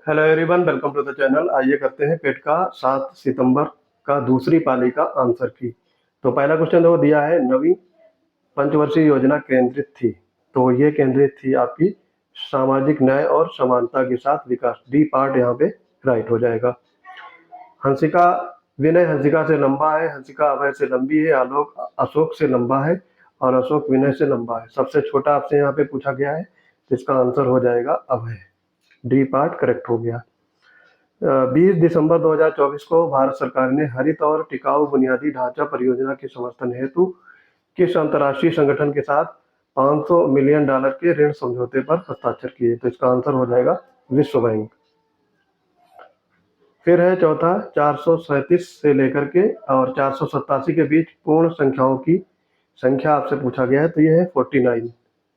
Hello everyone, welcome to the channel. आइए करते हैं पेट का 7 सितंबर का दूसरी पाली का आंसर की। तो पहला क्वेश्चन जो दिया है, नवी पंचवर्षीय योजना केंद्रित थी। तो ये केंद्रित थी आपकी सामाजिक न्याय और समानता के साथ विकास। डी पार्ट यहाँ पे राइट हो जाएगा। हंसिका विनय हंसिका से लंबा है, हंसिका अभय से लंबी है, आलोक अशोक से लंबा है और अशोक विनय से लंबा है। सबसे छोटा आपसे यहाँ पे पूछा गया है, जिसका आंसर हो जाएगा अभय। डी पार्ट करेक्ट हो गया। 20 दिसंबर 2024 को भारत सरकार ने हरित और टिकाऊ बुनियादी ढांचा परियोजना के समर्थन हेतु किस अंतर्राष्ट्रीय संगठन के साथ $500 मिलियन के ऋण समझौते पर हस्ताक्षर किए? तो इसका आंसर हो जाएगा विश्व बैंक। फिर है चौथा, 437 से लेकर के और 487 के बीच पूर्ण संख्याओं की संख्या आपसे पूछा गया है। तो ये है 49।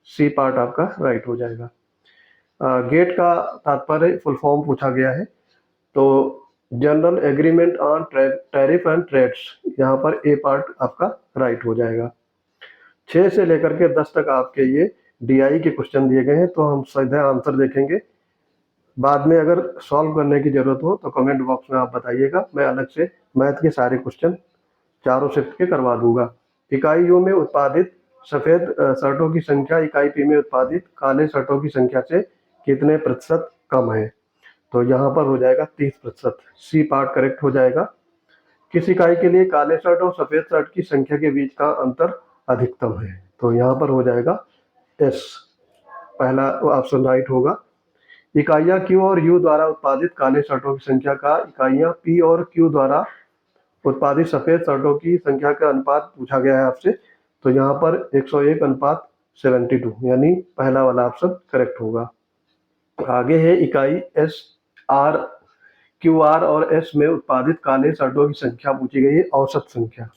सी पार्ट आपका राइट हो जाएगा। गेट का तात्पर्य फुल फॉर्म पूछा गया है। तो general agreement on tariff and trades, यहाँ पर ए पार्ट आपका राइट हो जाएगा। 6 से लेकर के 10 तक आपके ये डीआई के क्वेश्चन दिए गए हैं, तो हम सीधे आंसर देखेंगे। बाद में अगर सॉल्व करने की जरूरत हो तो कमेंट बॉक्स में आप बताइएगा, मैं अलग से मैथ के सारे क्वेश्चन चारों शिफ्ट के करवा दूंगा। इकाई यू में उत्पादित सफेद शर्टों की संख्या इकाई पी में उत्पादित काले शर्टों की संख्या से कितने प्रतिशत कम है? तो यहाँ पर हो जाएगा 30%। सी पार्ट करेक्ट हो जाएगा। किस इकाई के लिए काले शर्ट और सफेद शर्ट की संख्या के बीच का अंतर अधिकतम है? तो यहाँ पर हो जाएगा एस, पहला ऑप्शन राइट होगा। इकाइयाँ क्यू और यू द्वारा उत्पादित काले शर्टों की संख्या का इकाइयाँ पी और क्यू द्वारा उत्पादित सफेद शर्टों की संख्या का अनुपात पूछा गया है आपसे। तो यहाँ पर 101 अनुपात 72, यानी पहला वाला ऑप्शन करेक्ट होगा। आगे है इकाई एस आर क्यू आर और एस में उत्पादित काले शर्टों की संख्या पूछी गई है, औसत संख्या।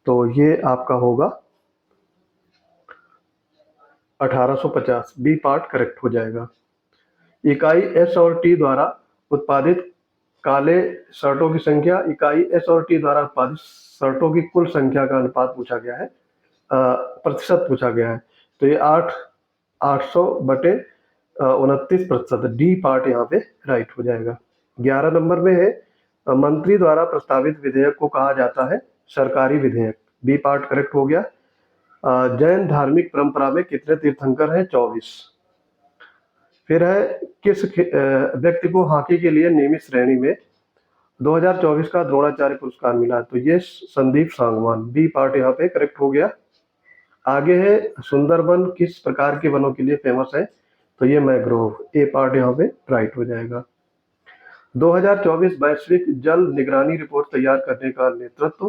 तो ये आपका होगा 1850। बी पार्ट करेक्ट हो जाएगा। इकाई एस और टी द्वारा उत्पादित काले शर्टों की संख्या इकाई एस और टी द्वारा उत्पादित शर्टों की कुल संख्या का अनुपात पूछा गया है, प्रतिशत पूछा गया है। तो ये 800 बटे 29%। डी पार्ट यहाँ पे राइट हो जाएगा। 11 नंबर में है, मंत्री द्वारा प्रस्तावित विधेयक को कहा जाता है सरकारी विधेयक। बी पार्ट करेक्ट हो गया। जैन धार्मिक परंपरा में कितने तीर्थंकर हैं? 24। फिर है, किस व्यक्ति को हॉकी के लिए नियमित श्रेणी में 2024 का द्रोणाचार्य पुरस्कार मिला? तो ये संदीप सांगवान। बी पार्ट यहाँ पे करेक्ट हो गया। आगे है, सुंदरबन किस प्रकार के वनों के लिए फेमस है? तो ये मैंग्रोव। ए पार्ट यहाँ पे राइट हो जाएगा। 2024 वैश्विक जल निगरानी रिपोर्ट तैयार करने का नेतृत्व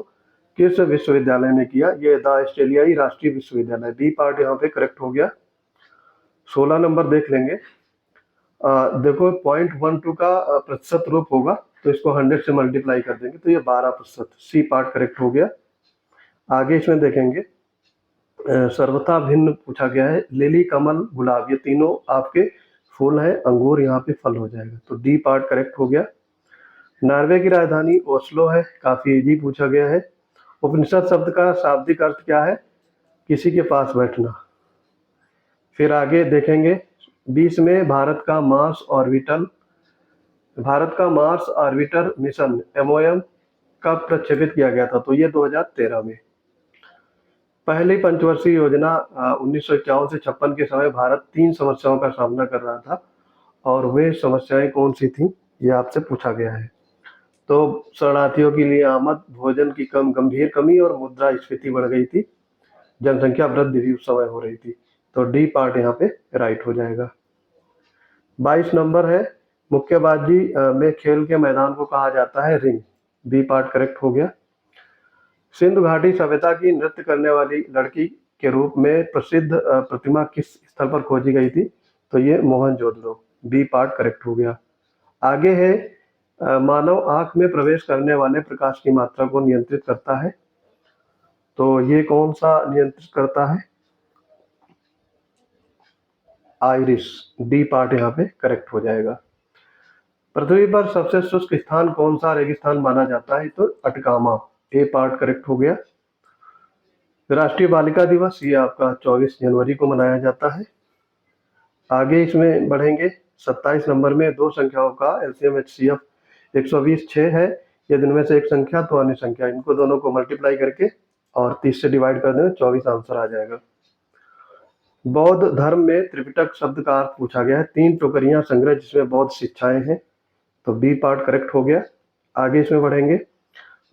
किस विश्वविद्यालय ने किया? ये द ऑस्ट्रेलियाई राष्ट्रीय विश्वविद्यालय। बी पार्ट यहाँ पे करेक्ट हो गया। 16 नंबर देख लेंगे। देखो 0.12 का प्रतिशत रूप होगा, तो इसको 100 से मल्टीप्लाई कर देंगे तो ये 12%। सी पार्ट करेक्ट हो गया। आगे इसमें देखेंगे, सर्वथा भिन्न पूछा गया है। लिली, कमल, गुलाब, ये तीनों आपके फूल हैं, अंगूर यहाँ पे फल हो जाएगा। तो डी पार्ट करेक्ट हो गया। नॉर्वे की राजधानी ओस्लो है, काफी इजी पूछा गया है। उपनिषद शब्द का शाब्दिक अर्थ क्या है? किसी के पास बैठना। फिर आगे देखेंगे 20 में, भारत का मार्स ऑर्बिटर मिशन MOM कब प्रक्षेपित किया गया था? तो ये 2013 में। पहली पंचवर्षीय योजना 1951 से 56 के समय भारत 3 समस्याओं का सामना कर रहा था, और वे समस्याएं कौन सी थी, ये आपसे पूछा गया है। तो शरणार्थियों के लिए आमद, भोजन की गंभीर कमी और मुद्रास्फीति बढ़ गई थी, जनसंख्या वृद्धि भी उस समय हो रही थी। तो डी पार्ट यहाँ पे राइट हो जाएगा। 22 नंबर है, मुक्केबाजी में खेल के मैदान को कहा जाता है रिंग। बी पार्ट करेक्ट हो गया। सिंधु घाटी सभ्यता की नृत्य करने वाली लड़की के रूप में प्रसिद्ध प्रतिमा किस स्थल पर खोजी गई थी? तो ये मोहनजोदड़ो। बी पार्ट करेक्ट हो गया। आगे है, मानव आंख में प्रवेश करने वाले प्रकाश की मात्रा को नियंत्रित करता है। तो ये कौन सा नियंत्रित करता है? आइरिस। डी पार्ट यहाँ पे करेक्ट हो जाएगा। पृथ्वी पर सबसे शुष्क स्थान कौन सा रेगिस्तान माना जाता है? तो अटकामा। ए पार्ट करेक्ट हो गया। राष्ट्रीय बालिका दिवस ये आपका 24 जनवरी को मनाया जाता है। आगे इसमें बढ़ेंगे, 27 नंबर में दो संख्याओं का एलसीएम एचसीएफ 120 6 है। यदि इनमें से एक संख्या तो अन्य संख्या, इनको दोनों को मल्टीप्लाई करके और 30 से डिवाइड कर दें 24 आंसर आ जाएगा। बौद्ध धर्म में त्रिपिटक शब्द का अर्थ पूछा गया है। 3 टोकरियां संग्रह जिसमें बौद्ध शिक्षाएं हैं, तो बी पार्ट करेक्ट हो गया। आगे इसमें बढ़ेंगे।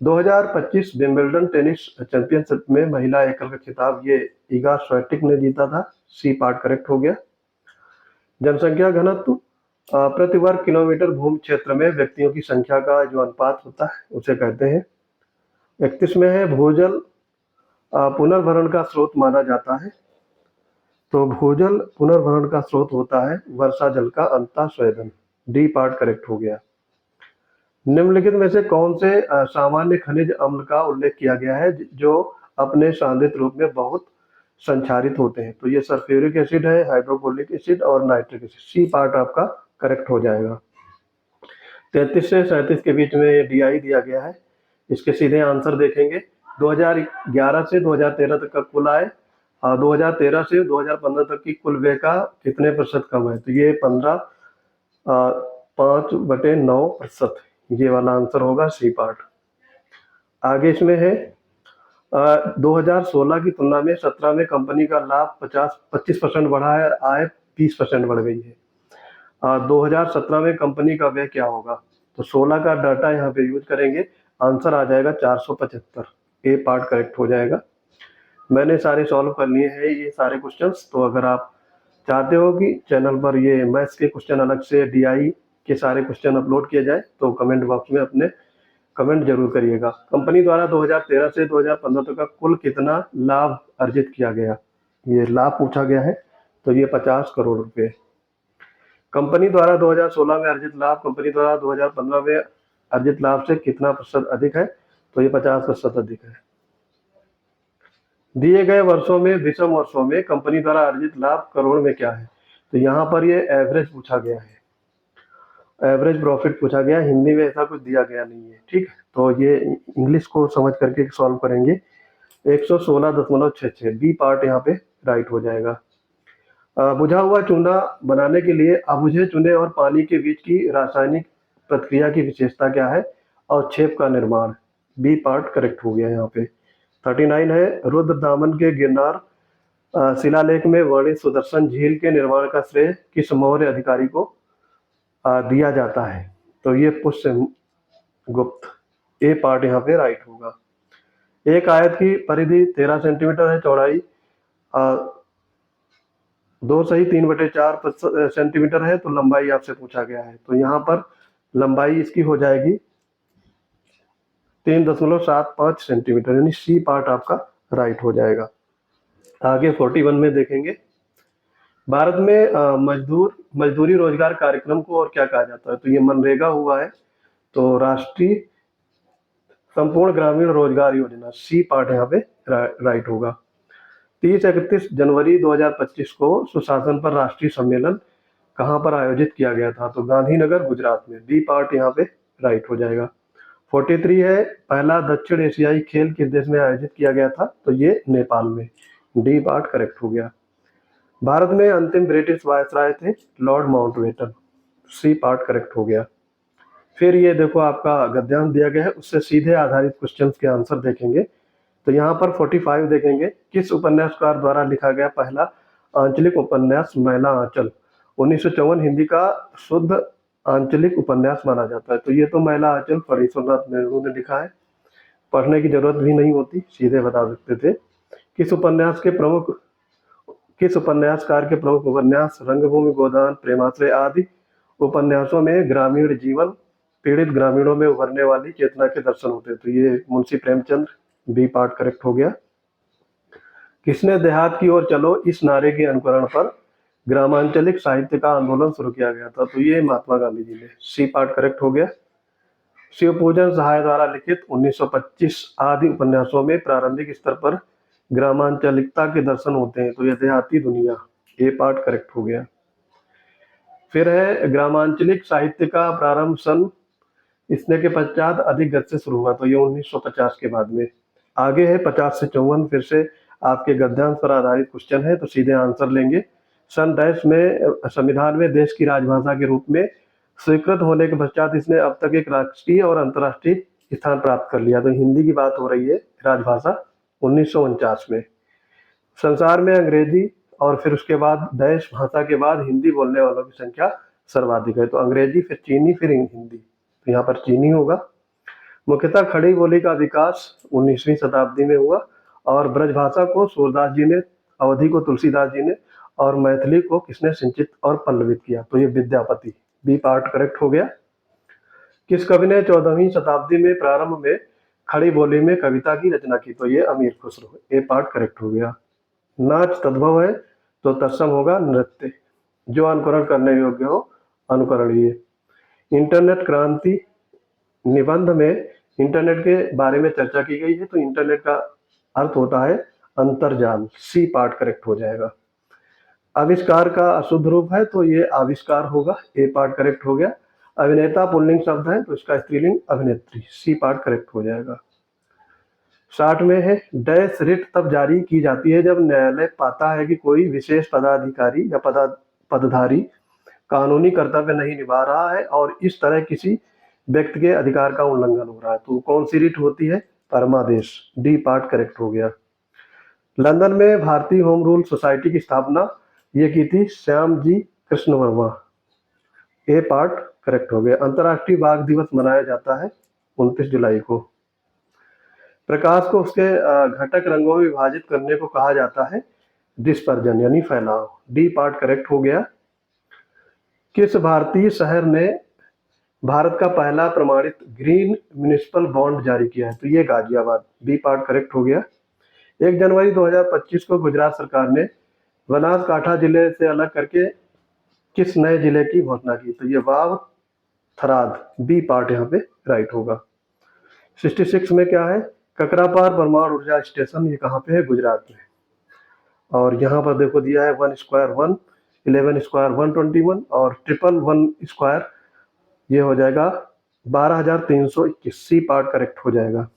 2025 विंबलडन टेनिस चैंपियनशिप में महिला एकल का खिताब ये इगा स्विएटेक ने जीता था, सी पार्ट करेक्ट हो गया। जनसंख्या घनत्व प्रति वर्ग किलोमीटर भूमि क्षेत्र में व्यक्तियों की संख्या का जो अनुपात होता है उसे कहते हैं। 31 में है भूजल पुनर्भरण का स्रोत माना जाता है, तो भूजल पुनर्भरण का स्रोत होता है वर्षा जल का अंतःस्वेदन, डी पार्ट करेक्ट हो गया। निम्नलिखित में से कौन से सामान्य खनिज अम्ल का उल्लेख किया गया है जो अपने सांद्रित रूप में बहुत संक्षारित होते हैं, तो ये सल्फ्यूरिक एसिड है, हाइड्रोक्लोरिक एसिड और नाइट्रिक एसिड, सी पार्ट आपका करेक्ट हो जाएगा। 33 से 37 के बीच में ये डीआई दिया गया है, इसके सीधे आंसर देखेंगे। 2011 से 2013 तक का कुल आय 2013 से 2015 तक की कुल व्यय का कितने प्रतिशत कम है, तो ये 5/9%, ये वाला आंसर होगा सी पार्ट। आगे इसमें है 2016 की तुलना में 17 में कंपनी का लाभ 25% बढ़ा है और आय 20% बढ़ गई है। 2017 में कंपनी का व्यय क्या होगा, तो 16 का डाटा यहाँ पे यूज करेंगे, आंसर आ जाएगा 475, ए पार्ट करेक्ट हो जाएगा। मैंने सारे सॉल्व कर लिए हैं ये सारे क्वेश्चंस, तो अगर आप चाहते हो कि चैनल पर ये मैथ्स के क्वेश्चन अलग से डीआई के सारे क्वेश्चन अपलोड किए जाए तो कमेंट बॉक्स में अपने कमेंट जरूर करिएगा। कंपनी द्वारा 2013 से 2015 तक का कुल कितना लाभ अर्जित किया गया, ये लाभ पूछा गया है, तो ये 50 करोड़ रुपए। कंपनी द्वारा 2016 में अर्जित लाभ कंपनी द्वारा 2015 में अर्जित लाभ से कितना प्रतिशत अधिक है, तो ये 50% अधिक है। दिए गए वर्षों में विषम वर्षों में कंपनी द्वारा अर्जित लाभ करोड़ में क्या है, तो यहाँ पर ये एवरेज पूछा गया है, एवरेज प्रॉफिट पूछा गया, हिंदी में ऐसा कुछ दिया गया नहीं है, ठीक है। तो ये इंग्लिश को समझ करके सॉल्व करेंगे। 116.66, बी पार्ट यहाँ पे राइट हो जाएगा। बुझा हुआ चूना बनाने के लिए अबुझे चूने और पानी के बीच की रासायनिक प्रक्रिया की विशेषता क्या है, और छेप का निर्माण, बी पार्ट करेक्ट हो गया यहाँ पे। 39 है रुद्र दामन के गिरनार शिलालेख में वर्णित सुदर्शन झील के निर्माण का श्रेय किस मौर्य अधिकारी को दिया जाता है, तो ये पुष्य गुप्त, ए पार्ट यहाँ पे राइट होगा। एक आयत की परिधि 13 सेंटीमीटर है, चौड़ाई 2 सही 3/4 सेंटीमीटर है, तो लंबाई आपसे पूछा गया है, तो यहाँ पर लंबाई इसकी हो जाएगी 3.75 सेंटीमीटर, यानी सी पार्ट आपका राइट हो जाएगा। आगे 41 में देखेंगे। भारत में मजदूरी रोजगार कार्यक्रम को और क्या कहा जाता है, तो ये मनरेगा हुआ है, तो राष्ट्रीय संपूर्ण ग्रामीण रोजगार योजना, सी पार्ट यहाँ पे राइट होगा। 30-31 जनवरी 2025 को सुशासन पर राष्ट्रीय सम्मेलन कहाँ पर आयोजित किया गया था, तो गांधीनगर गुजरात में, बी पार्ट यहाँ पे राइट हो जाएगा। 43 है पहला दक्षिण एशियाई खेल किस देश में आयोजित किया गया था, तो ये नेपाल में, डी पार्ट करेक्ट हो गया। भारत में अंतिम ब्रिटिश वायसराय थे Lord Mountbatten, C part correct हो गया। फिर ये देखो आपका गद्यांश दिया गया है, उससे सीधे आधारित क्वेश्चंस के आंसर देखेंगे, तो यहाँ पर 45 देखेंगे। किस उपन्यासकार द्वारा लिखा गया पहला आंचलिक उपन्यास मैला आंचल, 1954 हिंदी का शुद्ध आंचलिक उपन्यास माना जाता है, तो ये तो मैला आंचल फणीश्वरनाथ नेहरू ने लिखा है, पढ़ने की जरूरत भी नहीं होती, सीधे बता सकते थे। किस उपन्यासकार के प्रमुख उपन्यास रंगभूमि, गोदान, प्रेमाश्रय आदि उपन्यासों में ग्रामीण जीवन, पीड़ित ग्रामीणों में उभरने वाली चेतना के दर्शन होते हैं, तो ये Munshi Premchand, B part correct हो गया। किसने देहात की ओर चलो इस नारे के अनुकरण पर ग्रामांचलिक साहित्य का आंदोलन शुरू किया गया था, तो ये महात्मा गांधी जी ने, सी पार्ट करेक्ट हो गया। शिवपूजन सहाय द्वारा लिखित 1925 आदि उपन्यासों में प्रारंभिक स्तर पर ग्रामांचलिकता के दर्शन होते हैं, तो यह देहाती दुनिया, ए पार्ट करेक्ट हो गया। फिर है ग्रामांचलिक साहित्य का प्रारंभ सन इसने के पश्चात अधिक गति से शुरू हुआ, तो ये 1950 के बाद में। आगे है 50 से 54, फिर से आपके गद्यांश पर आधारित क्वेश्चन है, तो सीधे आंसर लेंगे। सन डैश में संविधान में देश की राजभाषा के रूप में स्वीकृत होने के पश्चात इसने अब तक एक राष्ट्रीय और अंतर्राष्ट्रीय स्थान प्राप्त कर लिया। तो हिंदी की बात हो रही है, राजभाषा 1949 में। संसार में अंग्रेजी और फिर उसके बाद डैश भाषा के बाद हिंदी बोलने वालों की संख्या सर्वाधिक है। तो अंग्रेजी, फिर चीनी, फिर हिंदी। तो यहाँ पर चीनी होगा। मुख्यतः खड़ी बोली का विकास 19वीं शताब्दी में हुआ और ब्रजभाषा को सूरदास जी ने, अवधी को तुलसीदास जी ने और मैथिली को किसने सिंचित और पल्लवित किया? तो ये विद्यापति। बी पार्ट करेक्ट हो गया। किस कवि ने 14वीं शताब्दी में प्रारंभ में खड़ी बोली में कविता की रचना की? तो ये अमीर खुसरो। ए पार्ट करेक्ट हो गया। नाच तद्भव है तो तत्सम होगा नृत्य। जो अनुकरण करने योग्य हो अनुकरणीय। इंटरनेट क्रांति निबंध में इंटरनेट के बारे में चर्चा की गई है। तो इंटरनेट का अर्थ होता है अंतर्जाल। सी पार्ट करेक्ट हो जाएगा। आविष्कार का अशुद्ध रूप है तो ये आविष्कार होगा। ए पार्ट करेक्ट हो गया। अभिनेता पुल्लिंग शब्द है तो इसका स्त्रीलिंग अभिनेत्री। सी पार्ट करेक्ट हो जाएगा। 60 में है, डैश रिट तब जारी की जाती है जब न्यायालय पाता है कि कोई विशेष पदाधिकारी या पदधारी कानूनी कर्तव्य नहीं निभा रहा है और इस तरह किसी व्यक्ति के अधिकार का उल्लंघन हो रहा है। तो कौन सी रिट होती है? परमादेश। डी पार्ट करेक्ट हो गया। लंदन में भारतीय होम रूल सोसाइटी की स्थापना ये की थी श्याम जी कृष्ण वर्मा। ए पार्ट करेक्ट हो गया। अंतर्राष्ट्रीय बाघ दिवस मनाया जाता है 29 जुलाई को। प्रकाश को उसके घटक रंगों में विभाजित करने को कहा जाता है डिस्पर्जन यानी फैलाव। डी पार्ट करेक्ट हो गया। किस भारतीय शहर ने भारत का पहला प्रमाणित ग्रीन म्युनिसिपल बॉन्ड जारी किया है? तो ये गाजियाबाद। बी पार्ट करेक्ट हो गया। 1 जनवरी 2025 को गुजरात सरकार ने बनासकांठा जिले से अलग करके किस नए जिले की घोषणा की? तो ये वाव थराद। बी पार्ट यहाँ पे राइट होगा। 66 में क्या है? ककरापार परमाणु ऊर्जा स्टेशन, ये कहाँ पे है? गुजरात में। और यहाँ पर देखो दिया है 1 स्क्वायर 1, 11 स्क्वायर 121 और 111 स्क्वायर ये हो जाएगा 12,321। सी पार्ट करेक्ट हो जाएगा।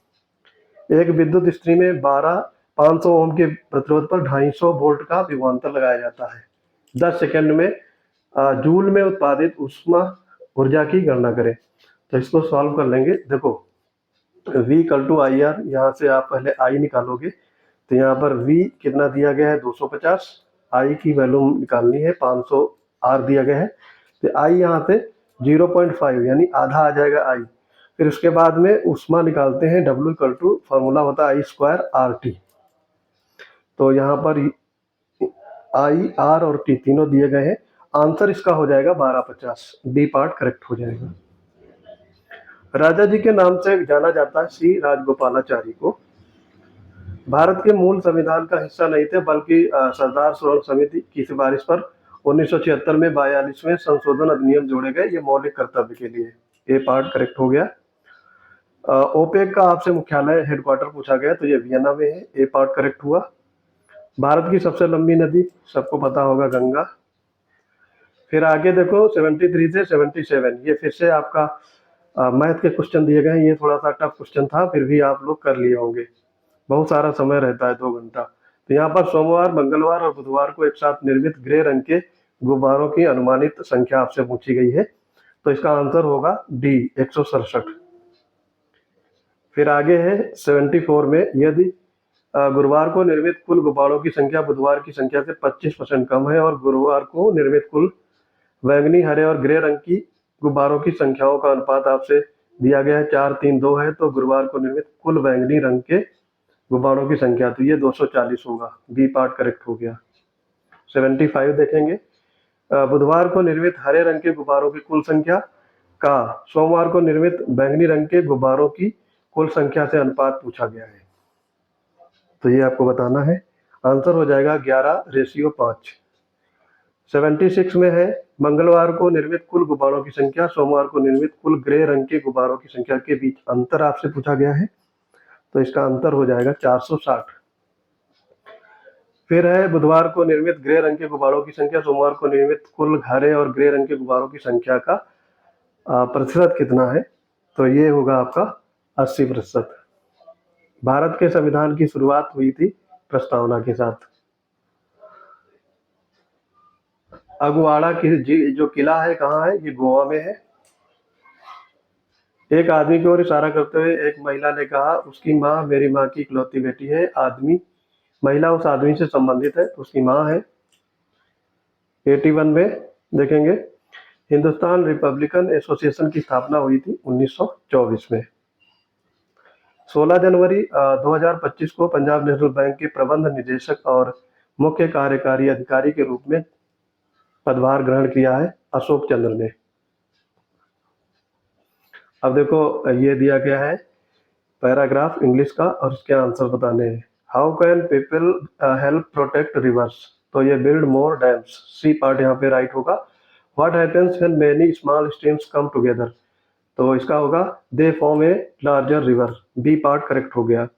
एक विद्युत स्त्री में 500 ओम के प्रतिरोध पर 250 वोल्ट का विभवांतर लगाया जाता है। 10 सेकंड में जूल में उत्पादित ऊष्मा ऊर्जा की गणना करें। तो इसको सॉल्व कर लेंगे। देखो V equal to I R, यहाँ से आप पहले I निकालोगे तो यहाँ पर V कितना दिया गया है? 250। I की वैल्यू निकालनी है 500, R दिया गया है तो I यहाँ से 0.5 यानी आधा आ जाएगा I। फिर उसके बाद में ऊष्मा निकालते हैं, W इक्वल टू फॉर्मूला होता है I स्क्वायर RT। तो यहाँ पर I, R और T तीनों दिए गए हैं। आंसर इसका हो जाएगा 1250। बी पार्ट करेक्ट हो जाएगा। राजा जी के नाम से जाना जाता है श्री राजगोपालाचारी को। भारत के मूल संविधान का हिस्सा नहीं थे बल्कि सरदार स्वर्ण समिति की सिफारिश पर 1976 में 42वें संशोधन अधिनियम जोड़े गए, ये मौलिक कर्तव्य के लिए। ए पार्ट करेक्ट हो गया। ओपेक का आपसे मुख्यालय हेडक्वार्टर पूछा गया तो ये वियना में है। ए पार्ट करेक्ट हुआ। भारत की सबसे लंबी नदी सबको पता होगा, गंगा। फिर आगे देखो 73 से 77, ये फिर से आपका मैथ के क्वेश्चन दिए गए हैं। ये थोड़ा सा टफ क्वेश्चन था, फिर भी आप लोग कर लिए होंगे। बहुत सारा समय रहता है, 2 घंटा। तो यहाँ पर सोमवार, मंगलवार और बुधवार को एक साथ निर्मित ग्रे रंग के गुब्बारों की अनुमानित संख्या आपसे पूछी गई है। तो इसका आंसर होगा डी 167। फिर आगे है 74 में, यदि गुरुवार को निर्मित कुल गुब्बारों की संख्या बुधवार की संख्या से 25% कम है और गुरुवार को निर्मित कुल बैंगनी, हरे और ग्रे रंग की गुब्बारों की संख्याओं का अनुपात आपसे दिया गया है 4, 3, 2 है, तो गुरुवार को निर्मित कुल बैंगनी रंग के गुब्बारों की संख्या तो ये 240 होगा। बी पार्ट करेक्ट हो गया। 75 देखेंगे, बुधवार को निर्मित हरे रंग के गुब्बारों की कुल संख्या का सोमवार को निर्मित बैंगनी रंग के गुब्बारों की कुल संख्या से अनुपात पूछा गया है। तो ये आपको बताना है। आंसर हो जाएगा 11:5। 76 में है, मंगलवार को निर्मित कुल गुब्बारों की संख्या सोमवार को निर्मित कुल ग्रे रंग के गुब्बारों की संख्या के बीच अंतर आपसे पूछा गया है। तो इसका अंतर हो जाएगा 460। फिर है, बुधवार को निर्मित ग्रे रंग के गुब्बारों की संख्या सोमवार को निर्मित कुल हरे और ग्रे रंग के गुब्बारों की संख्या का प्रतिशत कितना है? तो ये होगा आपका 80%। भारत के संविधान की शुरुआत हुई थी प्रस्तावना के साथ। अगवाड़ा की जो किला है कहाँ है? ये गोवा में है। एक आदमी की ओर इशारा करते हुए एक महिला ने कहा, उसकी माँ मेरी माँ की इकलौती बेटी है। आदमी, महिला उस आदमी से संबंधित है तो उसकी माँ है। 81 में देखेंगे, हिंदुस्तान रिपब्लिकन एसोसिएशन की स्थापना हुई थी 1924 में। 16 जनवरी 2025 को पंजाब नेशनल बैंक के प्रबंध निदेशक और मुख्य कार्यकारी अधिकारी के रूप में पदभार ग्रहण किया है अशोक चंद्र ने। अब देखो, ये दिया गया है पैराग्राफ इंग्लिश का और इसके आंसर बताने हैं। How can people help protect rivers? तो ये build more dams. C part यहाँ पे राइट होगा। What happens when many small streams come together? तो इसका होगा they form a larger river. B part correct हो गया।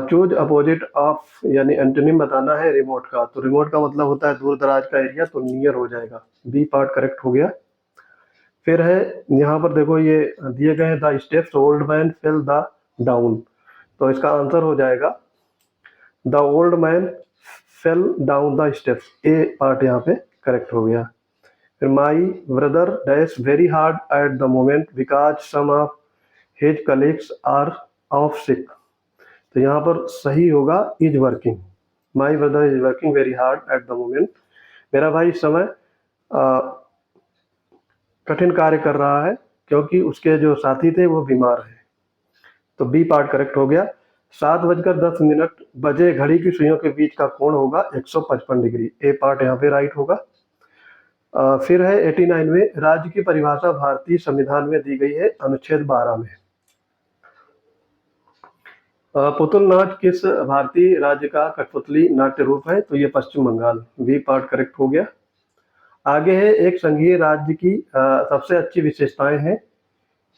चूज अपोजिट ऑफ यानी एंटोनिम बताना है रिमोट का। तो रिमोट का मतलब होता है दूर दराज का एरिया, तो नियर हो जाएगा। बी पार्ट करेक्ट हो गया। फिर है यहाँ पर देखो, ये दिए गए हैं the steps old man fell the down. तो इसका आंसर हो जाएगा the old man fell down the steps. A part यहाँ पे करेक्ट हो गया। फिर my brother dash very hard at the moment because some of his colleagues are off sick. तो यहाँ पर सही होगा is working. My brother is working very hard at the moment. मेरा भाई इस समय कठिन कार्य कर रहा है क्योंकि उसके जो साथी थे वो बीमार हैं। तो बी पार्ट करेक्ट हो गया। 7:10 बजे घड़ी की सुइयों के बीच का कोण होगा 155 डिग्री। ए पार्ट यहाँ पे राइट होगा। फिर है 89 में, राज्य की परिभाषा भारतीय संविधान में दी गई है अनुच्छेद 12 में। पुतुल नाच किस भारतीय राज्य का कठपुतली नाट्य रूप है? तो ये पश्चिम बंगाल। बी पार्ट करेक्ट हो गया। आगे है एक संघीय राज्य की सबसे अच्छी विशेषताएं हैं।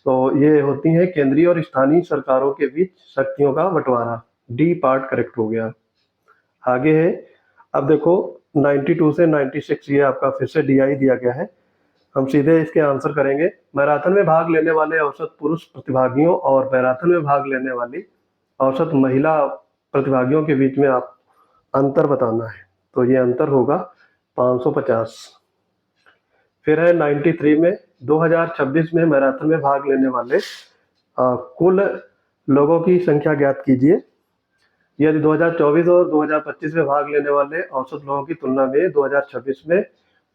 तो ये होती हैं केंद्रीय और स्थानीय सरकारों के बीच शक्तियों का बंटवारा। डी पार्ट करेक्ट हो गया। आगे है, अब देखो 92 से 96 ये आपका फिर से डीआई दिया गया है। हम सीधे इसके आंसर करेंगे। मैराथन में भाग लेने वाले औसत पुरुष प्रतिभागियों और मैराथन में भाग लेने वाली औसत महिला प्रतिभागियों के बीच में आप अंतर बताना है। तो ये अंतर होगा 550। फिर है 93 में, 2026 में मैराथन में भाग लेने वाले कुल लोगों की संख्या ज्ञात कीजिए। यदि 2024 और 2025 में भाग लेने वाले औसत लोगों की तुलना में 2026 में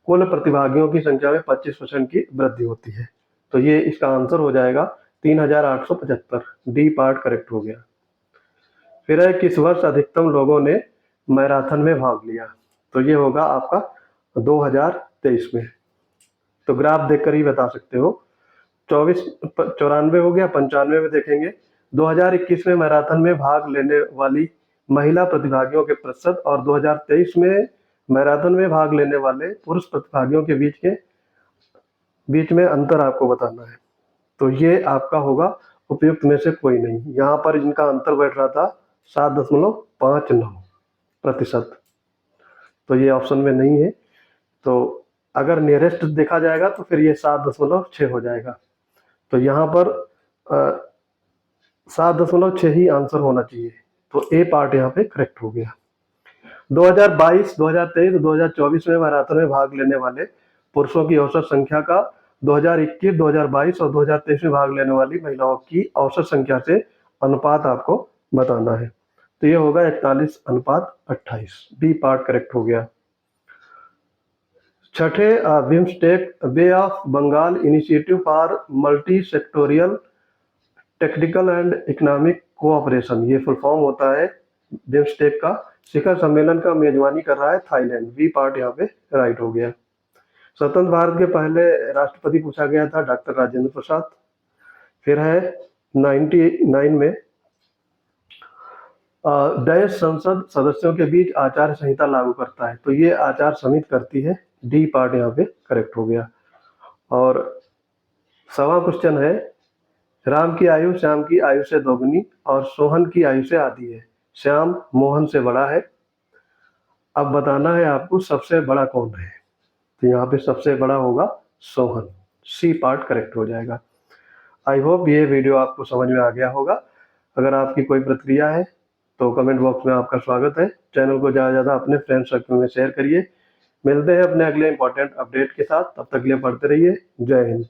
कुल प्रतिभागियों की संख्या में 25% की वृद्धि होती है। तो ये इसका आंसर हो जाएगा 3875। डी पार्ट करेक्ट हो गया। फिर है किस वर्ष अधिकतम लोगों ने मैराथन में भाग लिया? तो ये होगा आपका 2023 में। तो ग्राफ देखकर ही बता सकते हो। 94 हो गया। 95 में देखेंगे, 2021 में मैराथन में भाग लेने वाली महिला प्रतिभागियों के प्रतिशत और 2023 में मैराथन में भाग लेने वाले पुरुष प्रतिभागियों के बीच में अंतर आपको बताना है। तो ये आपका होगा उपयुक्त में से कोई नहीं। यहाँ पर इनका अंतर बैठ रहा था 7.59%। तो ये ऑप्शन में नहीं है। तो अगर नियरेस्ट देखा जाएगा तो फिर ये 7.6 हो जाएगा। तो यहाँ पर 7.6 ही आंसर होना चाहिए। तो ए पार्ट यहाँ पे करेक्ट हो गया। 2022, 2023, 2024 में मैराथन में भाग लेने वाले पुरुषों की औसत संख्या का 2021, 2022 और 2023 में भाग लेने वाली महिलाओं की औसत संख्या से अनुपात आपको बताना है। तो ये होगा 41:28। बी पार्ट करेक्ट हो गया। छठे BIMSTEC Bay of Bengal initiative for multi sectoral technical and economic cooperation, ये फुल फॉर्म होता है बिम्स्टेक का। शिखर सम्मेलन का मेजबानी कर रहा है थाईलैंड। बी पार्ट यहाँ पे राइट हो गया। स्वतंत्र भारत के पहले राष्ट्रपति पूछा गया था डॉक्टर राजेंद्र प्रसाद। फिर है 99 में, डैश संसद सदस्यों के बीच आचार संहिता लागू करता है? तो ये आचार समिति करती है। डी पार्ट यहाँ पे करेक्ट हो गया। और सवा क्वेश्चन है, राम की आयु श्याम की आयु से दोगुनी और सोहन की आयु से आधी है। श्याम मोहन से बड़ा है। अब बताना है आपको सबसे बड़ा कौन है? तो यहाँ पे सबसे बड़ा होगा सोहन। सी पार्ट करेक्ट हो जाएगा। आई होप ये वीडियो आपको समझ में आ गया होगा। अगर आपकी कोई प्रतिक्रिया है तो कमेंट बॉक्स में आपका स्वागत है। चैनल को ज़्यादा से ज़्यादा अपने फ्रेंड सर्कल में शेयर करिए। मिलते हैं अपने अगले इंपॉर्टेंट अपडेट के साथ, तब तक के लिए पढ़ते रहिए। जय हिंद।